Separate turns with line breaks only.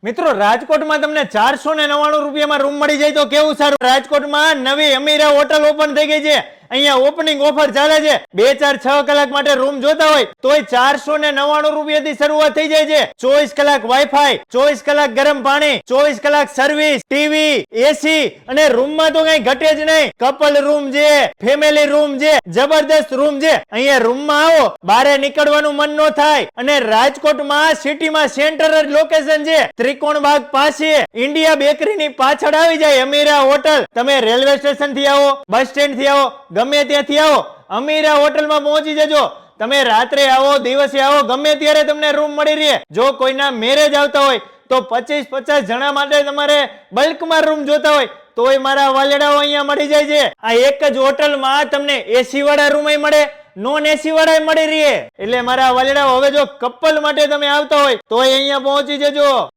મિત્રો રાજકોટમાં તમને 499 રૂપિયામાં રૂમ મળી જાય તો કેવું સારું. રાજકોટમાં નવી અમીરા હોટલ ઓપન થઈ ગઈ છે. અહીંયા ઓપનિંગ ઓફર ચાલે છે. 2-4-6 કલાક માટે રૂમ જોતા હોય તોય 499 રૂપિયાથી શરૂઆત થઈ જાય છે. 24 કલાક વાઈફાઈ, 24 કલાક ગરમ પાણી, 24 કલાક સર્વિસ, ટીવી, એસી અને રૂમમાં તો કઈ ઘટે જ નહીં. કપલ રૂમ છે, ફેમિલી રૂમ છે, જબરદસ્ત રૂમ છે. અહીંયા રૂમમાં આવો, બારે નીકળવાનું મન ન થાય. અને રાજકોટમાં સિટીમાં સેન્ટર લોકેશન છે. ત્રિકોણ બાગ પાસે ઇન્ડિયા બેકરીની પાછળ આવી જાય અમીરા હોટલ. તમે રેલવે સ્ટેશન થી આવો, બસ સ્ટેન્ડ થી આવો, ગમે ત્યાંથી આવો, અમીરા હોટલમાં પહોંચી જજો. તમે રાત્રે આવો, દિવસે આવો, ગમે ત્યારે તમને રૂમ મળી રહે. જો કોઈના મેરેજ આવતા હોય તો 25-50 જણા માટે તમારે બલ્કમાં રૂમ જોતા હોય તોય મારા વાલેડાઓ અહીંયા મળી જાય છે. આ એક જ હોટલમાં તમને એસી વાળા રૂમ મળે, નોન એસી વાળા મળી રહે. એટલે મારા વાલેડાઓ હવે જો કપલ માટે તમે આવતા હોય તો અહીંયા પહોંચી જજો.